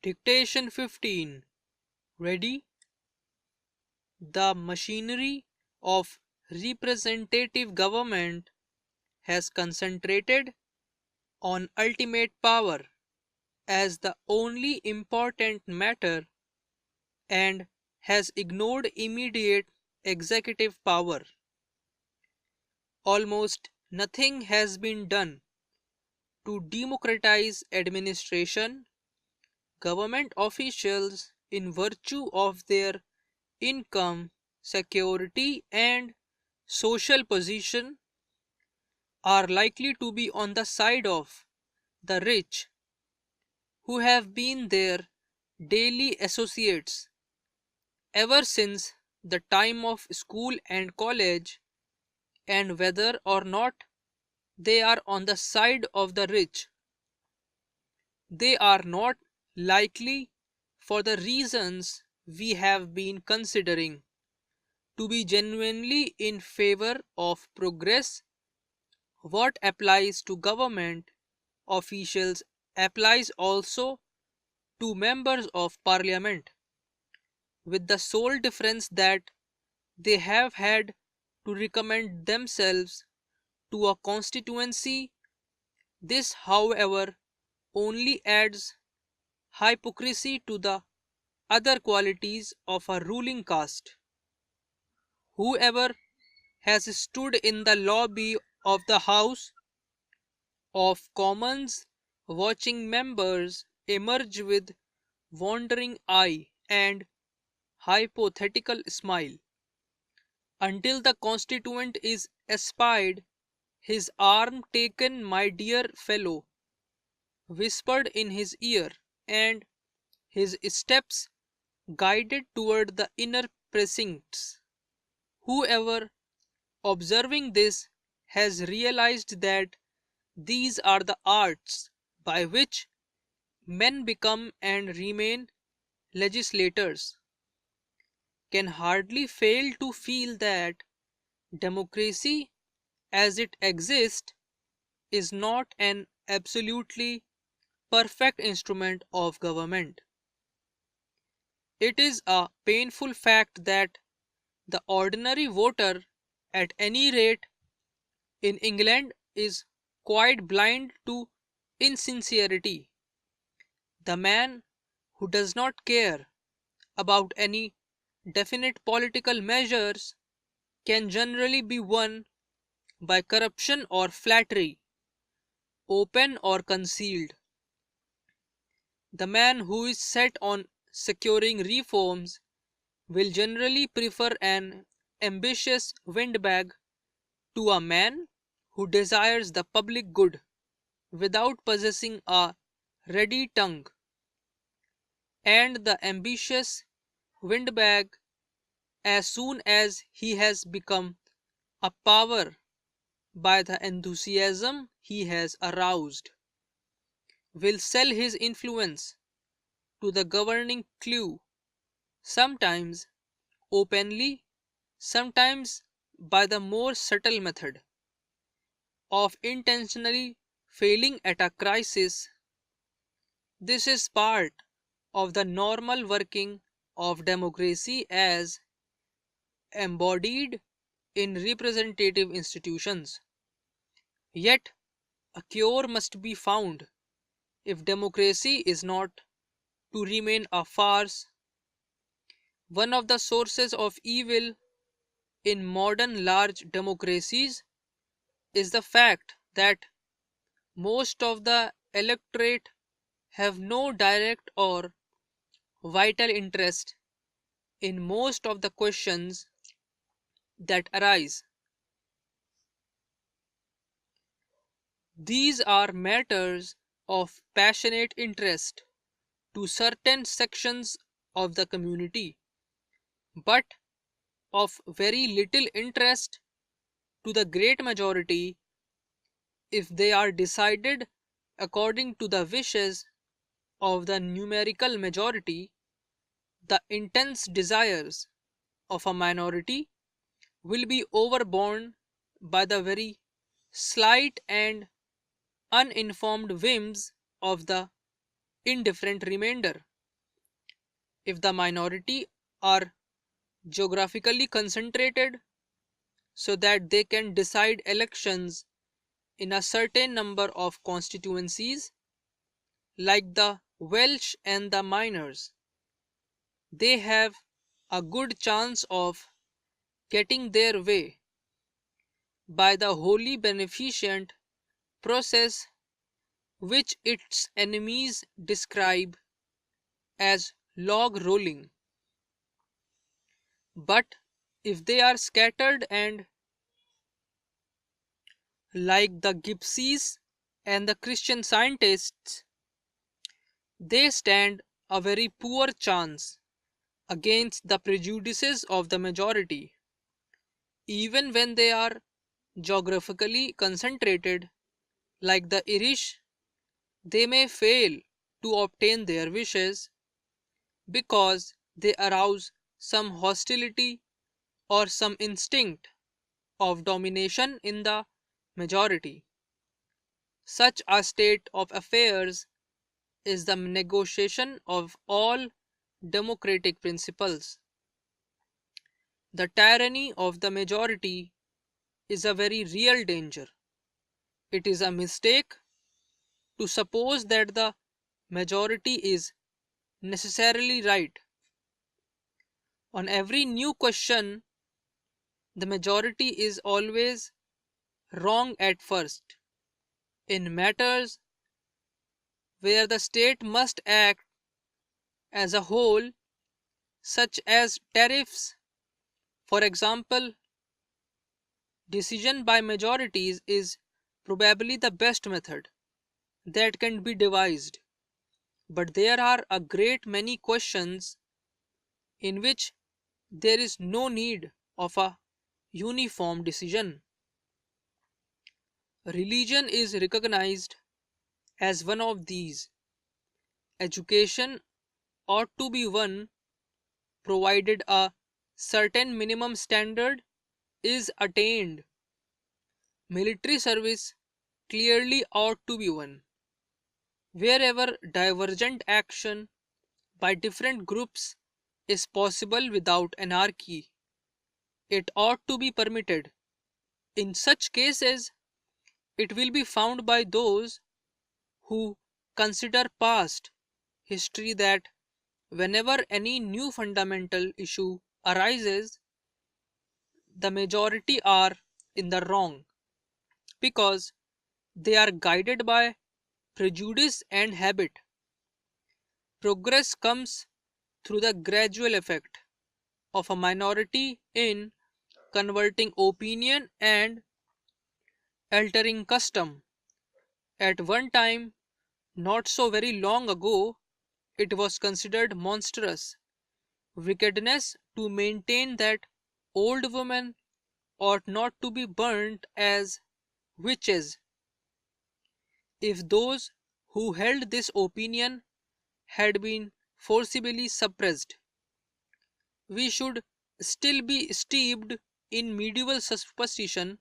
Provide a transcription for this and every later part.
Dictation 15. Ready? The machinery of representative government has concentrated on ultimate power as the only important matter and has ignored immediate executive power. Almost nothing has been done to democratize administration. Government officials, in virtue of their income, security, and social position, are likely to be on the side of the rich, who have been their daily associates ever since the time of school and college, and whether or not they are on the side of the rich, they are not likely, for the reasons we have been considering, to be genuinely in favor of progress. What applies to government officials applies also to members of parliament, with the sole difference that they have had to recommend themselves to a constituency. This, however, only adds hypocrisy to the other qualities of a ruling caste. Whoever has stood in the lobby of the House of Commons watching members emerge with wandering eye and hypothetical smile until the constituent is espied, his arm taken, my dear fellow, whispered in his ear, and his steps guided toward the inner precincts. Whoever, observing this, has realized that these are the arts by which men become and remain legislators, can hardly fail to feel that democracy as it exists is not an absolutely perfect instrument of government. It is a painful fact that the ordinary voter, at any rate in England, is quite blind to insincerity. The man who does not care about any definite political measures can generally be won by corruption or flattery, open or concealed. The man who is set on securing reforms will generally prefer an ambitious windbag to a man who desires the public good without possessing a ready tongue, and the ambitious windbag, as soon as he has become a power by the enthusiasm he has aroused, will sell his influence to the governing clue, sometimes openly, sometimes by the more subtle method of intentionally failing at a crisis. This is part of the normal working of democracy as embodied in representative institutions. Yet, a cure must be found if democracy is not to remain a farce. One of the sources of evil in modern large democracies is the fact that most of the electorate have no direct or vital interest in most of the questions that arise. These are matters of passionate interest to certain sections of the community, but of very little interest to the great majority if they are decided according to the wishes of the numerical majority. The intense desires of a minority will be overborne by the very slight and uninformed whims of the indifferent remainder. if the minority are geographically concentrated so that they can decide elections in a certain number of constituencies, like the Welsh and the miners, they have a good chance of getting their way by the wholly beneficent process which its enemies describe as log rolling. But if they are scattered and, like the gypsies and the Christian Scientists, they stand a very poor chance against the prejudices of the majority. Even when they are geographically concentrated, like the Irish, they may fail to obtain their wishes because they arouse some hostility or some instinct of domination in the majority. Such a state of affairs is the negotiation of all democratic principles. The tyranny of the majority is a very real danger. It is a mistake to suppose that the majority is necessarily right. On every new question, the majority is always wrong at first. In matters where the state must act as a whole, such as tariffs, for example, decision by majorities is probably the best method that can be devised. But there are a great many questions in which there is no need of a uniform decision. Religion is recognized as one of these. Education ought to be one provided a certain minimum standard is attained. Military service clearly ought to be one. Wherever divergent action by different groups is possible without anarchy, it ought to be permitted. In such cases, it will be found by those who consider past history that whenever any new fundamental issue arises, the majority are in the wrong because they are guided by prejudice and habit. Progress comes through the gradual effect of a minority in converting opinion and altering custom. At one time, not so very long ago, it was considered monstrous wickedness to maintain that old women ought not to be burnt as witches. If those who held this opinion had been forcibly suppressed, we should still be steeped in medieval superstition.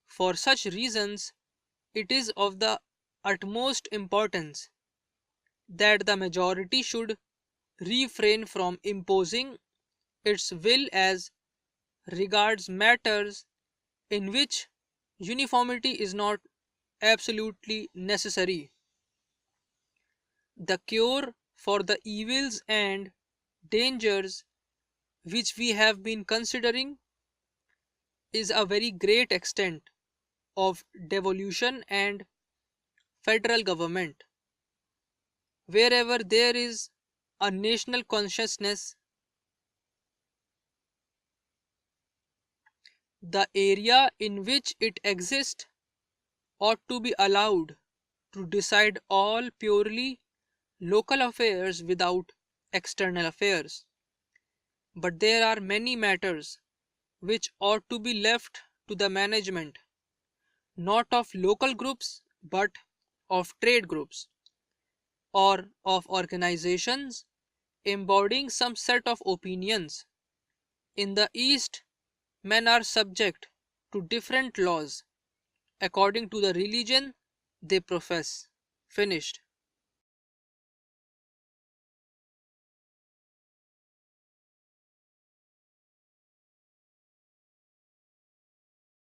For such reasons, it is of the utmost importance that the majority should refrain from imposing its will as regards matters in which uniformity is not absolutely necessary. The cure for the evils and dangers which we have been considering is a very great extent of devolution and federal government. Wherever there is a national consciousness, the area in which it exists ought to be allowed to decide all purely local affairs without external affairs. But there are many matters which ought to be left to the management, not of local groups, but of trade groups or of organizations embodying some set of opinions. In the East, men are subject to different laws according to the religion they profess. Finished.